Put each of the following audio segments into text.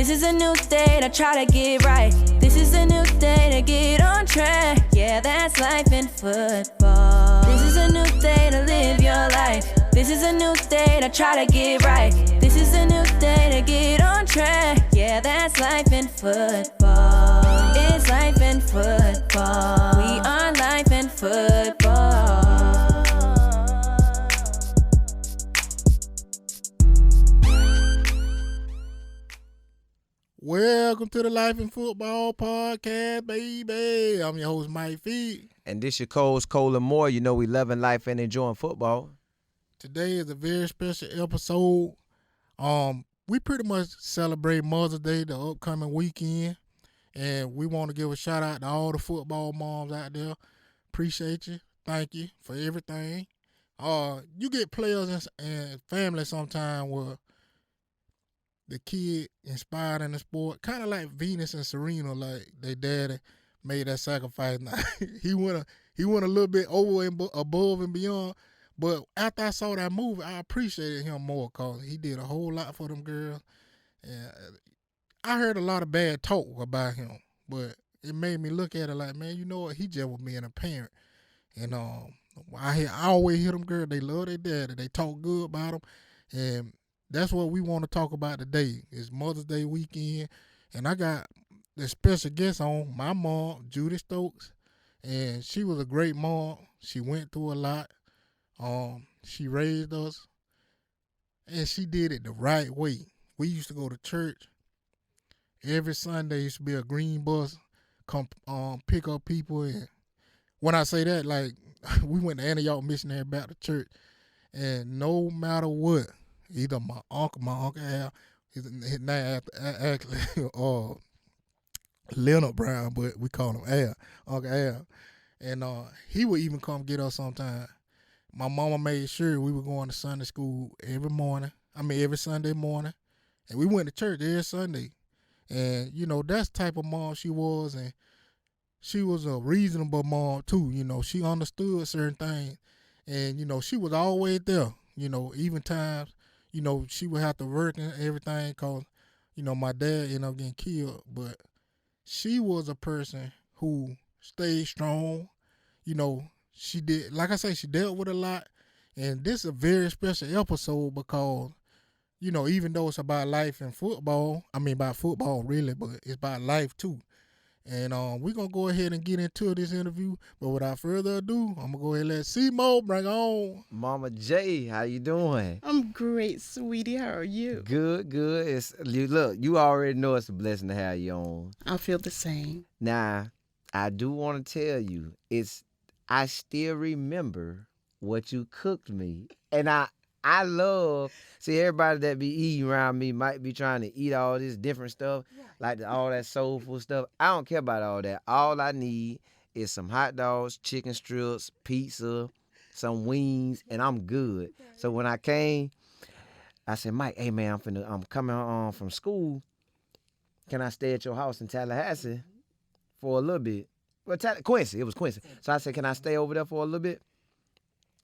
This is a new day to try to get right. This is a new day to get on track. Yeah, that's life in football. This is a new day to live your life. This is a new day to try to get right. This is a new day to get on track. Yeah, that's life in football. It's life in football. We are life in football. Welcome to the Life in Football podcast, baby. I'm your host, Mike Feet. And this your co-host, Cole and Moore. You know we loving life and enjoying football. Today is a very special episode. We pretty much celebrate Mother's Day, the upcoming weekend. And we want to give a shout out to all the football moms out there. Appreciate you. Thank you for everything. You get players and family sometime where the kid inspired in the sport, kind of like Venus and Serena, like their daddy made that sacrifice. Now, he went a little bit over and above and beyond. But after I saw that movie, I appreciated him more because he did a whole lot for them girls. And I heard a lot of bad talk about him, but it made me look at it like, man, you know what? He just was being a parent. And I always hear them girls, they love their daddy. They talk good about him. And that's what we want to talk about today. It's Mother's Day weekend, and I got the special guest on, my mom, Judy Stokes, and she was a great mom. She went through a lot. She raised us, and she did it the right way. We used to go to church. Every Sunday used to be a green bus come pick up people, and when I say that, like, we went to Antioch Missionary Baptist Church, and no matter what, either my uncle Al, his name actually Lenard Brown, but we call him Al, Uncle Al. And he would even come get us sometime. My mama made sure we were going to Sunday school every Sunday morning. And we went to church every Sunday. And, you know, that's the type of mom she was. And she was a reasonable mom, too. You know, she understood certain things. And, you know, she was always there. You know, even times, you know, she would have to work and everything because, you know, my dad ended up getting killed. But she was a person who stayed strong. You know, she did, like I say, she dealt with a lot. And this is a very special episode because, you know, even though it's about life and football, about football really, but it's about life too. And we're going to go ahead and get into this interview. But without further ado, I'm going to go ahead and let Symone bring on. Mama J, how you doing? I'm great, sweetie. How are you? Good. Look, you already know it's a blessing to have you on. I feel the same. Now, I do want to tell you, I still remember what you cooked me. And I love, see, everybody that be eating around me might be trying to eat all this different stuff, like all that soulful stuff. I don't care about all that. All I need is some hot dogs, chicken strips, pizza, some wings, and I'm good. So when I came, I said, Mike, hey, man, I'm coming from school. Can I stay at your house in Tallahassee for a little bit? Well, Quincy, it was Quincy. So I said, can I stay over there for a little bit?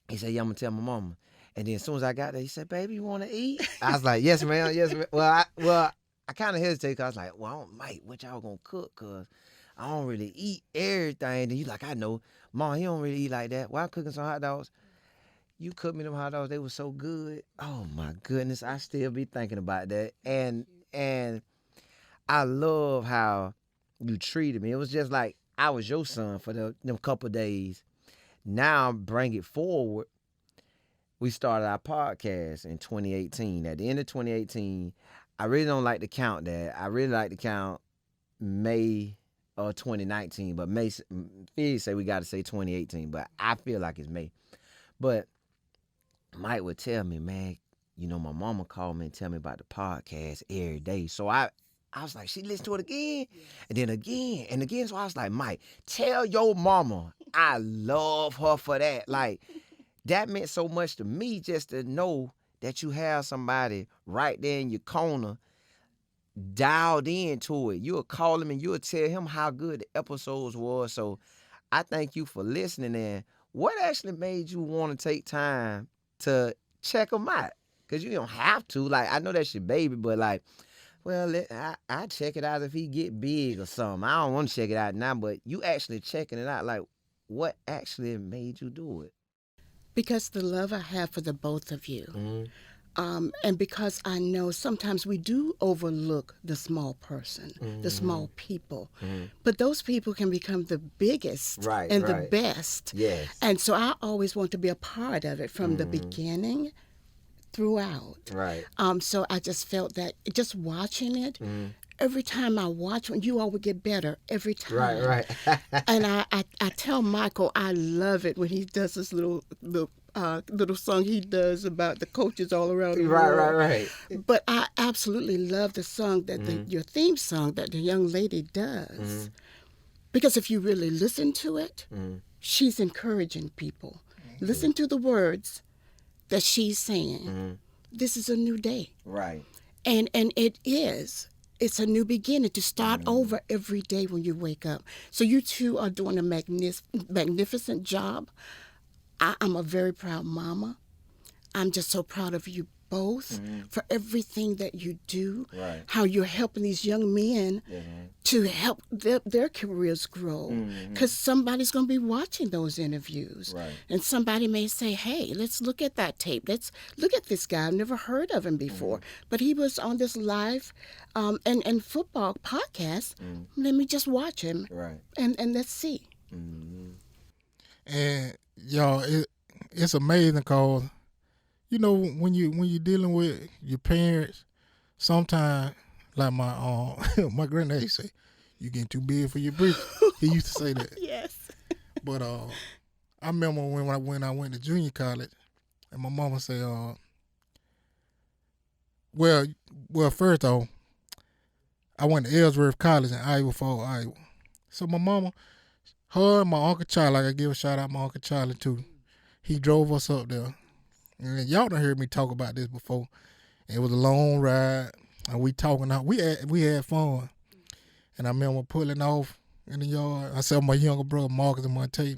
He said, yeah, I'm going to tell my mama. And then as soon as I got there, he said, baby, you want to eat? I was like, yes, ma'am, yes, ma'am. Well, I kind of hesitated because I was like, well, Mike, what y'all going to cook? Because I don't really eat everything. And you like, I know, Mom, he don't really eat like that. Well, I'm cooking some hot dogs. You cooked me them hot dogs. They were so good. Oh, my goodness. I still be thinking about that. And I love how you treated me. It was just like I was your son for them couple days. Now, bring it forward. We started our podcast in 2018. At the end of 2018, I really don't like to count that. I really like to count May of 2019, but May, Fizz say we got to say 2018, but I feel like it's May. But Mike would tell me, man, you know, my mama called me and tell me about the podcast every day. So I was like, she listened to it again, and then again, and again. So I was like, Mike, tell your mama I love her for that. Like, that meant so much to me just to know that you have somebody right there in your corner dialed into it. You'll call him and you'll tell him how good the episodes was. So I thank you for listening. And what actually made you want to take time to check them out? Because you don't have to. Like, I know that's your baby, but like, Well, I check it out if he get big or something. I don't want to check it out now, but you actually checking it out. Like, what actually made you do it? Because the love I have for the both of you. Mm-hmm. And because I know sometimes we do overlook the small person, the small people, but those people can become the biggest and the best. Yes. And so I always want to be a part of it from the beginning throughout. Right. So I just felt that just watching it, every time I watch one, you all would get better every time. Right. And I tell Michael I love it when he does this little song he does about the coaches all around the world. Right. But I absolutely love the song that your theme song that the young lady does. Because if you really listen to it, she's encouraging people. Listen to the words that she's saying. This is a new day. Right. And it is. It's a new beginning to start over every day when you wake up. So you two are doing a magnificent job. I'm a very proud mama. I'm just so proud of you both for everything that you do, how you're helping these young men to help their careers grow. Because somebody's going to be watching those interviews. Right. And somebody may say, hey, let's look at that tape. Let's look at this guy. I've never heard of him before. But he was on this live and football podcast. Let me just watch him. Right. And let's see. And y'all, it's amazing because, you know, when you're dealing with your parents, sometimes, like my my granddad say, you getting too big for your britches. He used to say that. Yes. But I remember when I went to junior college, and my mama said, well, first off, I went to Ellsworth College in Iowa Falls, Iowa. So my mama, her and my Uncle Charlie, I gotta give a shout out to my Uncle Charlie too. He drove us up there. And y'all done heard me talk about this before. It was a long ride, and we talking out. We had fun. And I remember pulling off in the yard. I saw my younger brother, Marcus and Monte.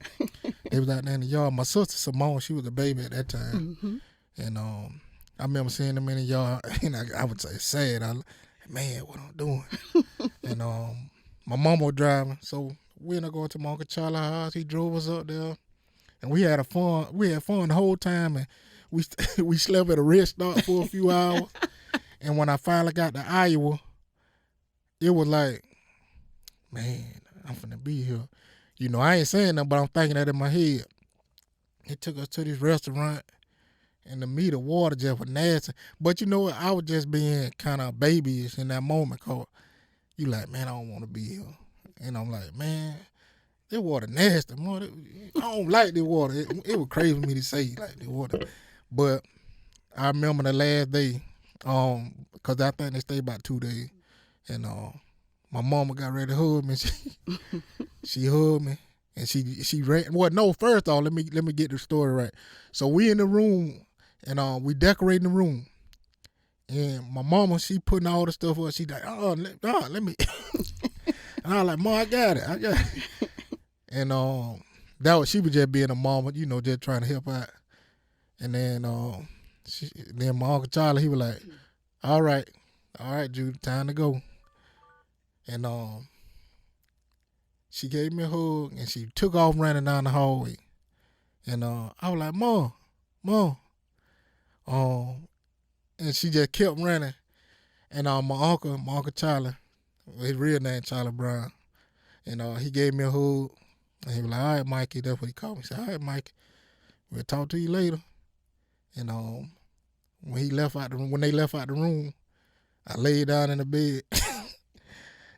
They was out there in the yard. My sister, Symone, she was a baby at that time. And I remember seeing them in the yard, and I would say sad. Man, what I'm doing? And my mama was driving, so we ended up going to my Uncle Charlie's house. He drove us up there, and we had fun the whole time, and we slept at a rest stop for a few hours. And when I finally got to Iowa, it was like, man, I'm finna be here. You know, I ain't saying nothing, but I'm thinking that in my head. He took us to this restaurant, and the meat of water just was nasty. But you know what? I was just being kind of babyish in that moment, cause you like, man, I don't want to be here. And I'm like, man, this water nasty. I don't like this water. It was crazy for me to say, like, this water. But I remember the last day, because I think they stayed about 2 days, and my mama got ready to hug me. She hugged me, and she ran. Well, no, first off, let me get the story right. So we in the room, and we decorating the room, and my mama, she putting all the stuff up. She like, let me. And I was like, Mom, I got it. And she was just being a mama, you know, just trying to help out. And then then my Uncle Charlie, he was like, all right, Judy, time to go. And she gave me a hug, and she took off running down the hallway. And I was like, Mom. And she just kept running. And my uncle Charlie, his real name Charlie Brown, and he gave me a hug. And he was like, all right, Mikey, that's what he called me. He said, all right, Mikey, we'll talk to you later. And when they left out the room, I laid down in the bed,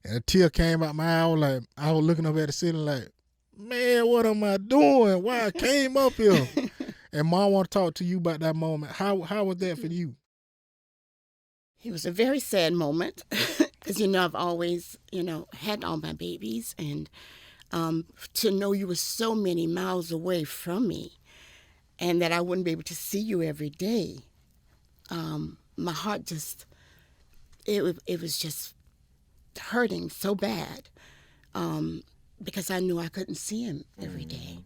and a tear came out my eye. I was looking up at the ceiling like, man, what am I doing? Why I came up here? And Mom, I want to talk to you about that moment. How was that for you? It was a very sad moment because, I've always, had all my babies, and to know you were so many miles away from me and that I wouldn't be able to see you every day, my heart just, it was just hurting so bad because I knew I couldn't see him every day.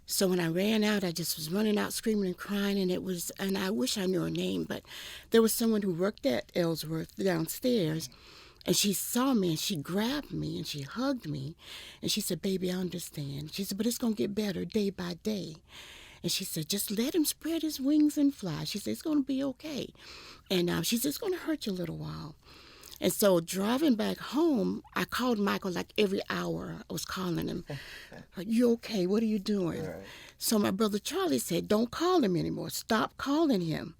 So when I ran out, I just was running out screaming and crying, and I wish I knew her name, but there was someone who worked at Ellsworth downstairs, and she saw me, and she grabbed me, and she hugged me, and she said, baby, I understand. She said, but it's going to get better day by day. And she said, just let him spread his wings and fly. She said, it's going to be okay. And she said, it's going to hurt you a little while. And so driving back home, I called Michael like every hour. I was calling him. Are you okay? What are you doing? Right. So my brother Charlie said, don't call him anymore. Stop calling him.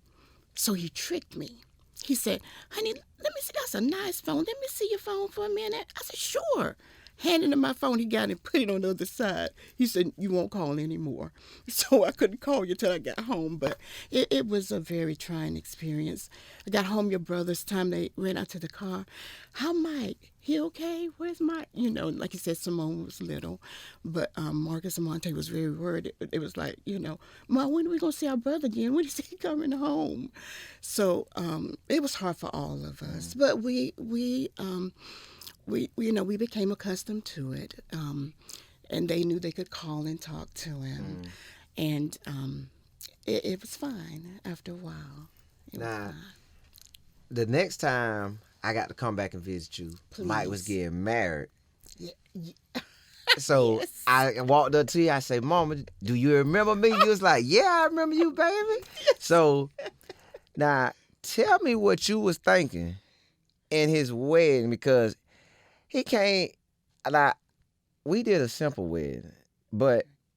So he tricked me. He said, honey, let me see. That's a nice phone. Let me see your phone for a minute. I said, sure. Handed him my phone, he got it and put it on the other side. He said, you won't call anymore. So I couldn't call you till I got home, but it was a very trying experience. I got home, your brother's time, they ran out to the car. How Mike? He okay? Where's Mike? You know, like you said, Symone was little, but Marcus and Monte was very worried. It was like, you know, Mom, when are we going to see our brother again? When is he coming home? So it was hard for all of us, but we became accustomed to it, and they knew they could call and talk to him, and it was fine after a while. Now, the next time I got to come back and visit you, Please. Mike was getting married. Yeah. So Yes. I walked up to you, I said, Mama, do you remember me? You was like, yeah, I remember you, baby. So now tell me what you was thinking in his wedding, because he came, like, we did a simple wedding,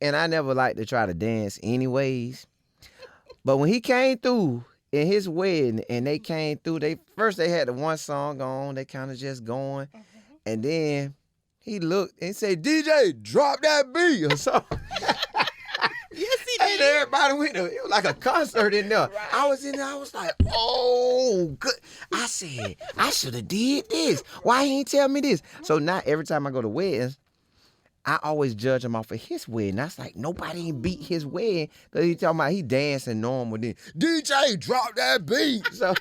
and I never liked to try to dance anyways. But when he came through in his wedding and they came through, they had the one song on, they kind of just going, and then he looked and said, DJ, drop that beat or something. Yes, he did. And everybody went there. It was like a concert in there. Right. I was in there. I was like, oh, good. I said, I should have did this. Why he ain't tell me this? So now every time I go to weddings, I always judge him off of his wedding. That's like, nobody ain't beat his wedding. Because he talking about he dancing normal. Then, DJ, drop that beat. So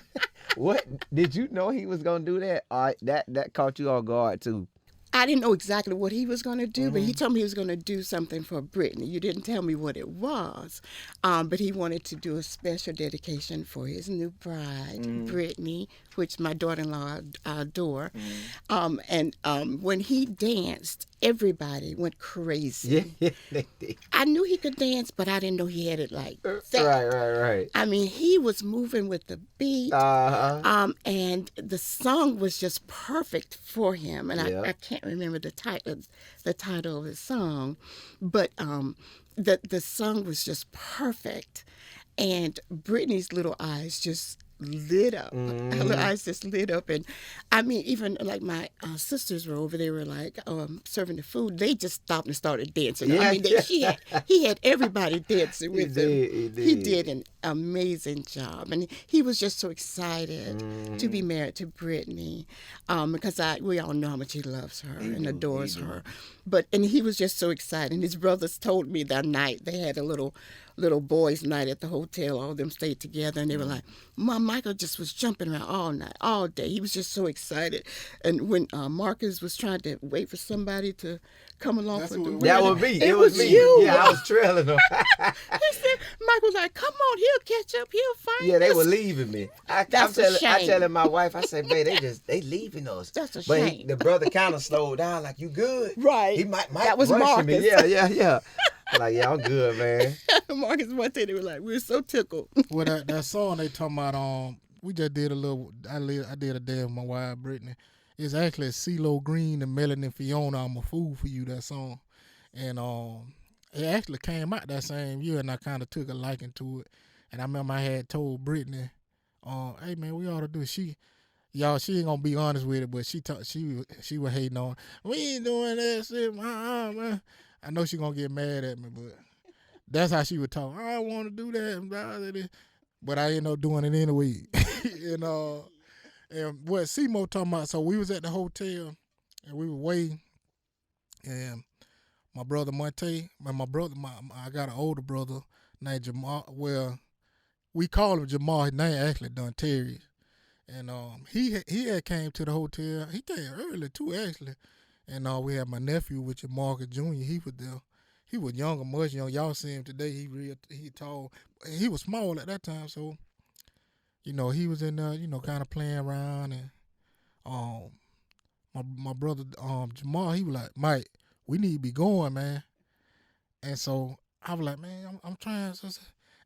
what, did you know he was going to do that? That caught you off guard too. I didn't know exactly what he was going to do, but he told me he was going to do something for Brittany. You didn't tell me what it was, but he wanted to do a special dedication for his new bride, Brittany, which my daughter-in-law adore. And when he danced, everybody went crazy. Yeah, they did. I knew he could dance, but I didn't know he had it like that. Right. I mean, he was moving with the beat, and the song was just perfect for him. And I can't remember the title of his song, but the song was just perfect, and Brittany's little eyes just lit up. Her eyes just lit up, and I mean, even like my sisters were over. They were like serving the food. They just stopped and started dancing. Yeah. I mean, he had everybody dancing with him. He did an amazing job, and he was just so excited to be married to Brittany, because we all know how much he loves her and adores her. And he was just so excited. And his brothers told me that night they had a little boys' night at the hotel. All of them stayed together, and they were like, Mom, Michael just was jumping around all night, all day. He was just so excited. And when Marcus was trying to wait for somebody to come along for the wedding, that was me. It was me. You. Yeah, I was trailing them. He said, Michael was like, come on, he'll catch up, he'll find us. Yeah, they were leaving me. That's a shame. I telling my wife, I said, babe, they leaving us. That's a but shame. The brother kind of slowed down, like, you good? Right. He might That was rushing me. Marcus. Yeah. Like, yeah, I'm good, man. Marcus one day they were like, we're so tickled. Well, that song they talking about, we just did I did a day with my wife, Brittany. It's actually CeeLo Green and Melanie Fiona, I'm a Fool for You, that song. And it actually came out that same year, and I kind of took a liking to it. And I remember I had told Brittany, hey, man, we ought to do it. She ain't gonna be honest with it, but she was hating on, we ain't doing that shit, man. I know she gonna get mad at me, but that's how she would talk. I don't want to do that, but I ended up doing it anyway. And what Symone talking about, so we was at the hotel, and we were waiting, and my brother Monte, I got an older brother named Jamal. Well, we call him Jamal. His name actually Donterius. And he had came to the hotel. He came early too, actually. And we had my nephew, which is Markel Jr. He was there. he was younger, much younger. Y'all see him today. He tall. He was small at that time, so he was in there, kind of playing around, and my brother Jamal, he was like, Mike, we need to be going, man. And so I was like, man, I'm trying.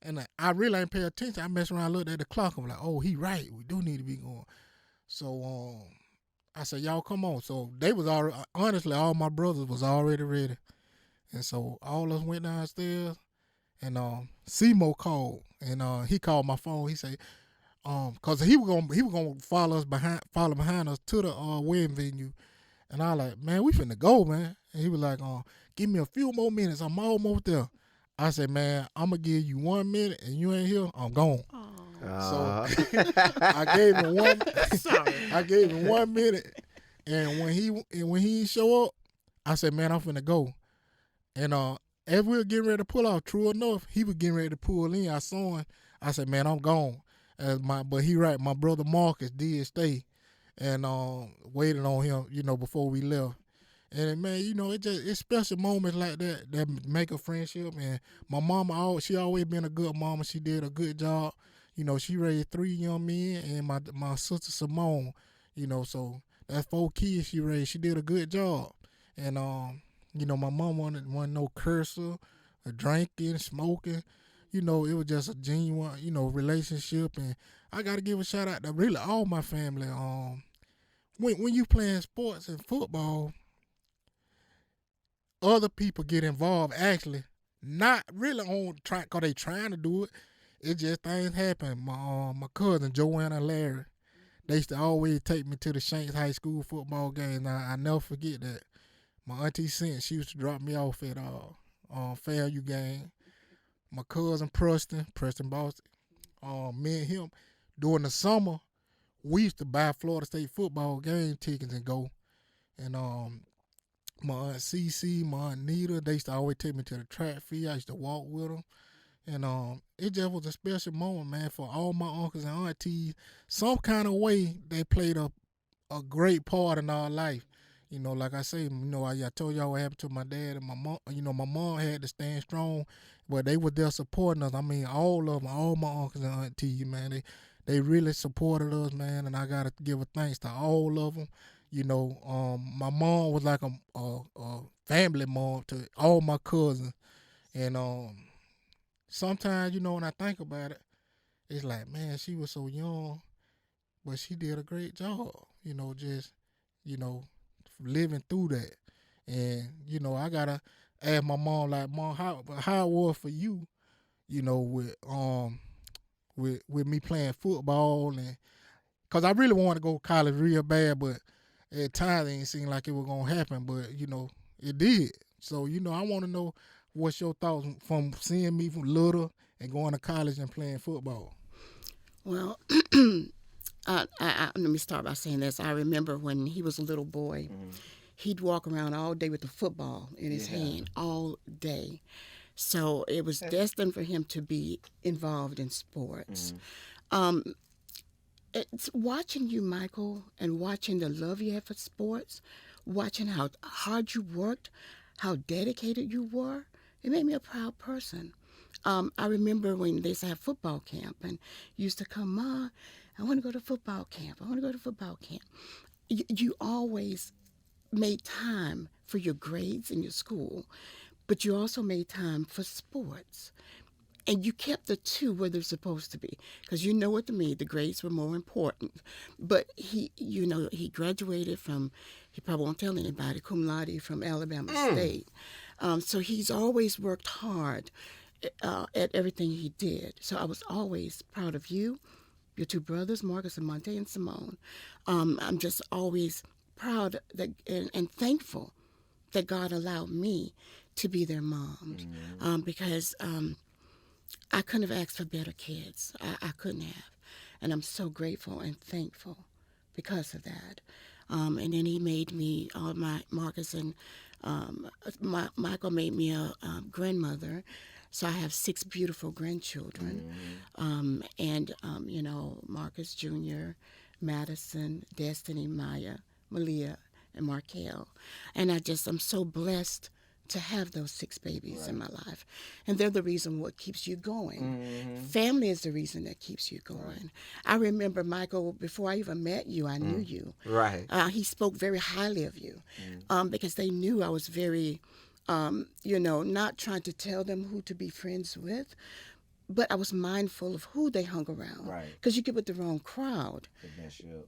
And I really ain't pay attention. I messed around, looked at the clock. I'm like, oh, he right. We do need to be going. So I said, y'all come on. So they was already, honestly, all my brothers was already ready. And so all of us went downstairs, and Symone called, and he called my phone. He said, cause he was gonna follow behind us to the wedding venue. And I like, man, we finna go, man. And he was like, give me a few more minutes. I'm almost there. I said, man, I'm going to give you 1 minute, and you ain't here, I'm gone. So I gave him I gave him 1 minute. And when he show up, I said, man, I'm finna go. And as we were getting ready to pull off, true enough, he was getting ready to pull in. I saw him. I said, man, I'm gone. But he right, my brother Marcus did stay and waited on him, before we left. And man, it's special moments like that make a friendship. And my mama, she always been a good mama. She did a good job. She raised 3 young men, and my sister Symone, so that's 4 kids she raised. She did a good job. And my mom wasn't no cursor, drinking, smoking. It was just a genuine, relationship. And I got to give a shout out to really all my family. When you playing sports and football, other people get involved, actually, not really on trying, because they trying to do it. It's just things happen. My cousin, Joann and Larry, they used to always take me to the Shanks High School football games. I never forget that. My auntie Cent, she used to drop me off at Fairview game. My cousin Preston Boston, me and him, during the summer, we used to buy Florida State football game tickets and go. And my aunt Cece, my aunt Nitta, they used to always take me to the track field. I used to walk with them. And it just was a special moment, man, for all my uncles and aunties. Some kind of way, they played a great part in our life. Like I say, I told y'all what happened to my dad and my mom. My mom had to stand strong, but they were there supporting us. I mean, all of them, all my uncles and aunties, man, they really supported us, man, and I got to give a thanks to all of them. My mom was like a family mom to all my cousins. And sometimes, when I think about it, it's like, man, she was so young, but she did a great job, just, living through that. And, I got to ask my mom, like, Mom, how it was for you, with me playing football. And because I really wanted to go to college real bad, but at times it didn't seem like it was going to happen, but, it did. So, I want to know what's your thoughts from seeing me from little and going to college and playing football. Well, let me start by saying this. I remember when he was a little boy, he'd walk around all day with the football in his hand, all day. So it was destined for him to be involved in sports. It's watching you, Michael, and watching the love you have for sports, watching how hard you worked, how dedicated you were, it made me a proud person. I remember when they used to have football camp, and you used to come, Ma, I want to go to football camp. I want to go to football camp. You always made time for your grades in your school, but you also made time for sports. And you kept the two where they're supposed to be, because what to me, the grades were more important. But he graduated from, he probably won't tell anybody, cum laude from Alabama State. So he's always worked hard at everything he did. So I was always proud of you, your 2 brothers, Marcus and Monte and Symone. I'm just always proud that and thankful that God allowed me to be their mom, because I couldn't have asked for better kids. I couldn't have. And I'm so grateful and thankful because of that. And then he made me, Marcus and Michael made me a grandmother. So I have 6 beautiful grandchildren. Marcus Jr., Madison, Destiny, Malia, and Markel. And I'm so blessed to have those 6 babies in my life. And they're the reason what keeps you going. Mm-hmm. Family is the reason that keeps you going. I remember, Michael, before I even met you, I knew you. Right. He spoke very highly of you because they knew I was very, not trying to tell them who to be friends with, but I was mindful of who they hung around. Right. Because you get with the wrong crowd,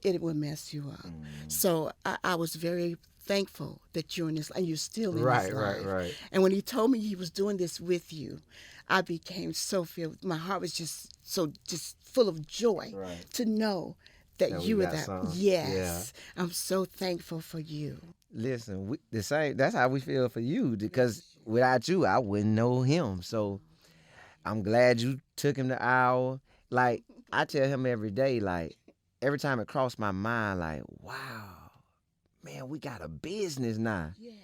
it will mess you up. So I was very thankful that you're in this, and you're still in this life. Right. And when he told me he was doing this with you, I became so filled. My heart was just full of joy to know that you were that. Some. Yes, yeah. I'm so thankful for you. Listen, the same. That's how we feel for you, because without you, I wouldn't know him. So I'm glad you took him the hour. Like, I tell him every day, like, every time it crossed my mind, like, wow, man, we got a business now. Yes.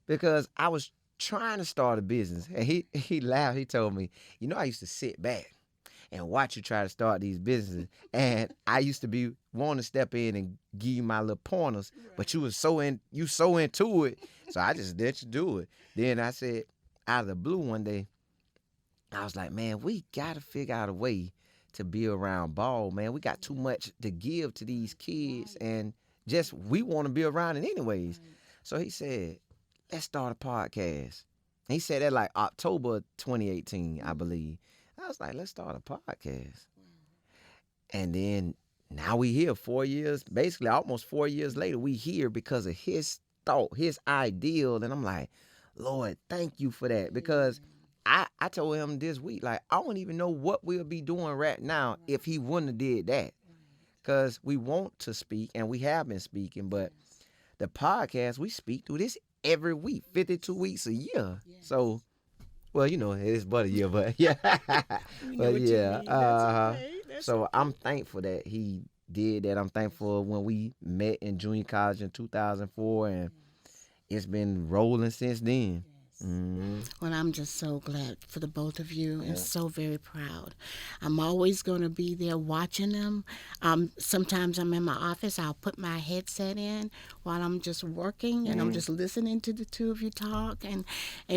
Because I was trying to start a business. And he laughed. He told me, I used to sit back and watch you try to start these businesses. And I used to want to step in and give you my little pointers, but you so into it. So I just let you do it. Then I said, out of the blue one day, I was like, man, we got to figure out a way to be around ball, man. We got too much to give to these kids, and just we want to be around it anyways. So he said, let's start a podcast. And he said that like October 2018, I believe. I was like, let's start a podcast. And then now we here 4 years, basically almost 4 years later, we here because of his thought, his ideal. And I'm like, Lord, thank you for that. Because I told him this week, like, I don't even know what we'll be doing right now if he wouldn't have did that. Because we want to speak, and we have been speaking, but the podcast, we speak through this every week, 52 weeks a year. So, well, it's but a year, but yeah. But yeah. So I'm thankful that he did that. I'm thankful when we met in junior college in 2004, and it's been rolling since then. Mm-hmm. Well, I'm just so glad for the both of you and so very proud. I'm always going to be there watching them. Sometimes I'm in my office. I'll put my headset in while I'm just working, and I'm just listening to the two of you talk. And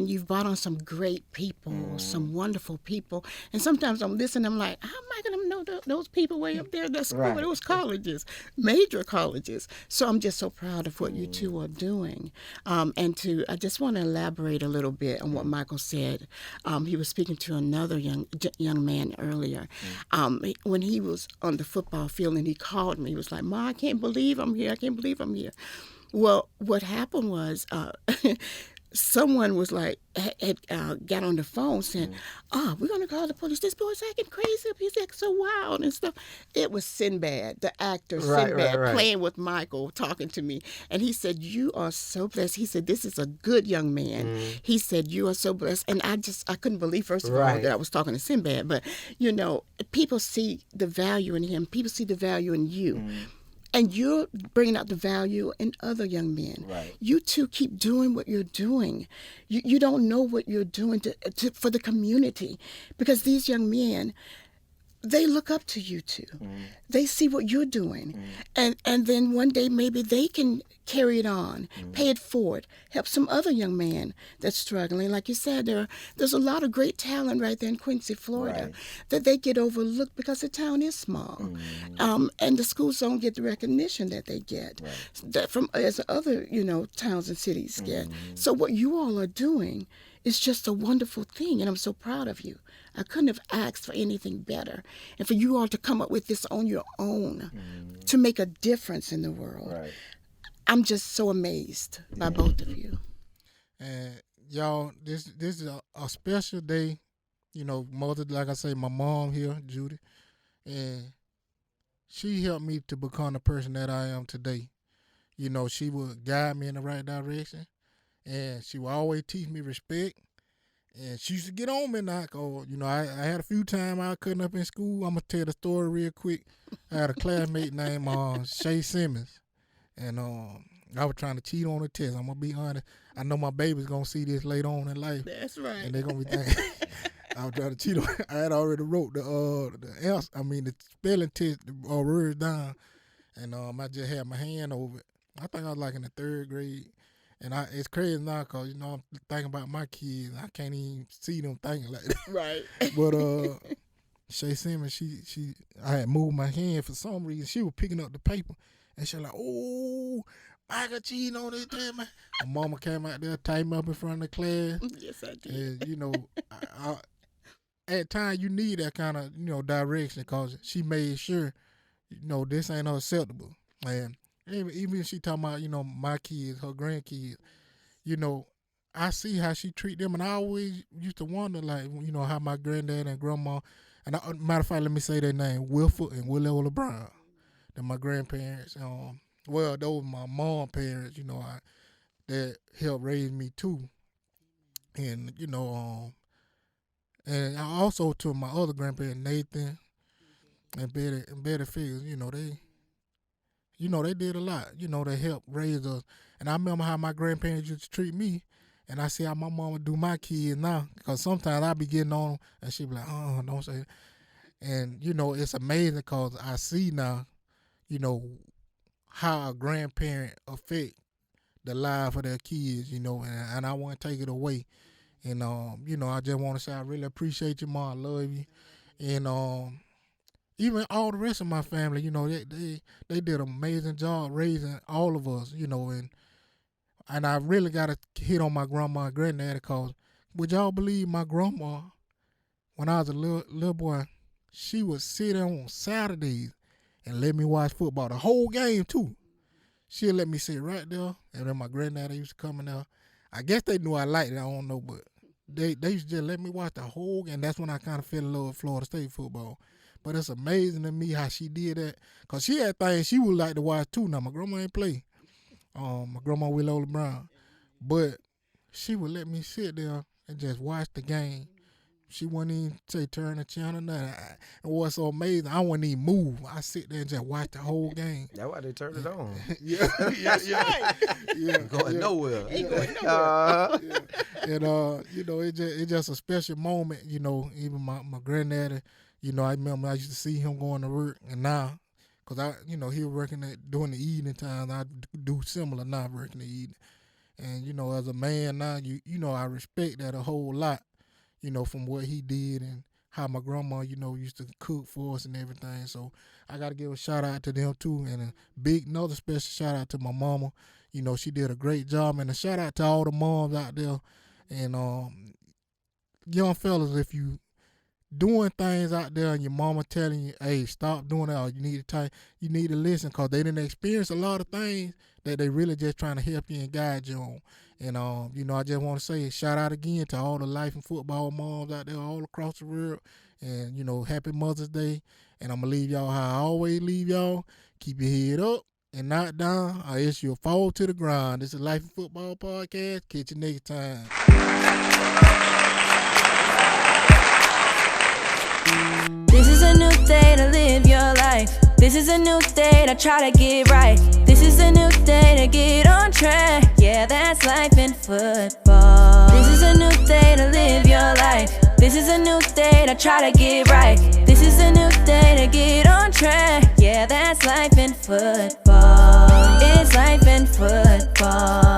you've brought on some great people, some wonderful people. And sometimes I'm listening. I'm like, how am I going to know those people way up there in that school, those colleges, major colleges? So I'm just so proud of what you two are doing. I just want to elaborate a little bit on what Michael said. He was speaking to another young man earlier. When he was on the football field and he called me, he was like, Ma, I can't believe I'm here. I can't believe I'm here. Well, what happened was someone was like, got on the phone saying, we're going to call the police. This boy's acting crazy. He's acting so wild and stuff. It was Sinbad, the actor Sinbad, playing with Michael, talking to me. And he said, you are so blessed. He said, this is a good young man. He said, you are so blessed. And I couldn't believe, first of all, that I was talking to Sinbad. But, people see the value in him. People see the value in you. And you're bringing out the value in other young men. Right. You two keep doing what you're doing. You don't know what you're doing for the community, because these young men, they look up to you two. They see what you're doing. And then one day maybe they can carry it on, pay it forward, help some other young man that's struggling. Like you said, there's a lot of great talent right there in Quincy, Florida, that they get overlooked because the town is small. And the schools don't get the recognition that they get that from as other, towns and cities get. So what you all are doing is just a wonderful thing, and I'm so proud of you. I couldn't have asked for anything better. And for you all to come up with this on your own to make a difference in the world. Right. I'm just so amazed by both of you. And y'all, this is a special day. Mother, like I say, my mom here, Judy, and she helped me to become the person that I am today. She would guide me in the right direction, and she would always teach me respect. And she used to get on me now. I had a few times I couldn't up in school. I'm going to tell the story real quick. I had a classmate named Shay Simmons. And I was trying to cheat on the test. I'm going to be honest. I know my baby's going to see this later on in life. That's right. And they're going to be thinking, I was trying to cheat on I had already wrote the spelling test words down. And I just had my hand over it. I think I was like in the 3rd grade. And it's crazy now because, I'm thinking about my kids. I can't even see them thinking like that. Right. But Shay Simmons, I had moved my hand for some reason. She was picking up the paper. And she was like, oh, Michael cheating on this thing, man. My mama came out there, tied me up in front of the class. Yes, I did. And, at times you need that kind of, direction because she made sure, this ain't acceptable. And even she talking about, my kids, her grandkids, I see how she treat them. And I always used to wonder, like, how my granddad and grandma, and matter of fact, let me say their name, Wilford and Willie Brown. They're my grandparents. Well, those were my mom parents, that helped raise me too. And, and I also to my other grandparents, Nathan and Betty Fields, they did a lot. They helped raise us. And I remember how my grandparents used to treat me. And I see how my mama do my kids now. Because sometimes I be getting on them and she be like, oh, don't say that. And, it's amazing because I see now, how a grandparent affect the life of their kids, and I want to take it away. And, I just want to say I really appreciate you, Ma. I love you. And even all the rest of my family, they did an amazing job raising all of us, and I really got to hit on my grandma and granddaddy because would y'all believe my grandma, when I was a little boy, she would sit on Saturdays and let me watch football, the whole game too. She'll let me sit right there, and then my granddaddy used to come in there. I guess they knew I liked it, I don't know, but they used to just let me watch the whole game. That's when I kind of fell in love with Florida State football. But it's amazing to me how she did that, because she had things she would like to watch too. Now, my grandma ain't play. My grandma Willie Brown. But she would let me sit there and just watch the game. She wouldn't even say turn the channel, nothing. And what's so amazing, I wouldn't even move. I sit there and just watch the whole game. That's why they turned it on. Yeah. Going nowhere. Ain't going nowhere. And it's just a special moment, even my granddaddy, I remember I used to see him going to work, and now, because he was working during the evening time, I do similar now, working the evening. And, as a man now, I respect that a whole lot. From what he did and how my grandma, used to cook for us and everything. So I got to give a shout out to them too. And another special shout out to my mama. She did a great job. And a shout out to all the moms out there. And young fellas, if you doing things out there and your mama telling you, hey, stop doing that, or you need to listen, because they didn't experience a lot of things that they really just trying to help you and guide you on. And, I just want to say shout out again to all the life and football moms out there all across the world. And, happy Mother's Day. And I'm going to leave y'all how I always leave y'all. Keep your head up and not down, or else you'll fall to the ground. This is Life and Football Podcast. Catch you next time. This is a new day to live your life. This is a new day to try to get right. This is a new day to get on track. Yeah, that's life in football. This is a new day to live your life. This is a new day to try to get right. This is a new day to get on track. Yeah, that's life in football. It's life in football.